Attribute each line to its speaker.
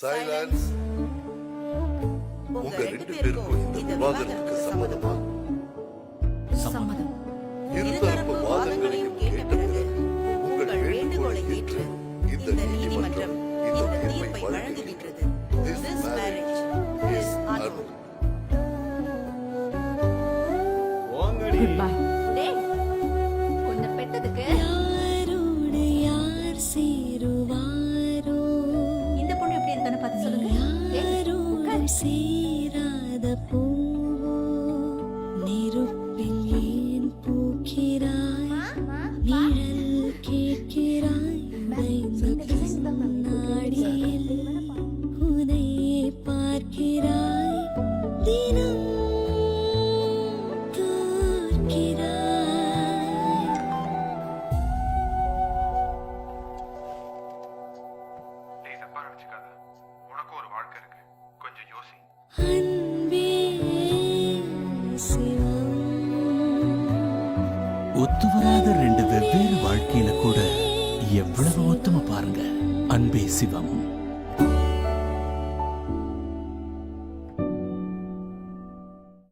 Speaker 1: Silence. உங்க ரெண்டு பேருக்கும் இந்த விவாதத்துக்கு சம்மதமா?
Speaker 2: சம்மதம்.
Speaker 1: இருதரப்பு வாதங்களையும் கேட்ட பிறகு உங்கள் வேண்டுகோளை ஏற்று இந்த நீதிமன்றம் இந்த தீர்ப்பை வழங்குகின்றது. This marriage is annul.
Speaker 2: Good bye. டேய், உன்னை பெத்ததுக்கு
Speaker 3: யாரோடு யார் சேருவாரோ,
Speaker 2: இந்த பொண்ணு எப்படி இருக்கான்னு பார்த்து சொல்லுங்க.
Speaker 3: யாரோ சேராத பூவோ, நெருப்பில் ஏன் பூக்கிறாய், நிழல் கேட்கிறாய், நாடியில் உனை பார்க்கிறாய், தினம்
Speaker 4: உனக்கு ஒரு வாழ்க்கை இருக்கு, கொஞ்சம் யோசி.
Speaker 3: அன்பே சிவம்.
Speaker 5: ஒத்து வராத ரெண்டு வெவ்வேறு வாழ்க்கையில கூட எவ்வளவு ஒத்துமை பாருங்க. அன்பே சிவம்.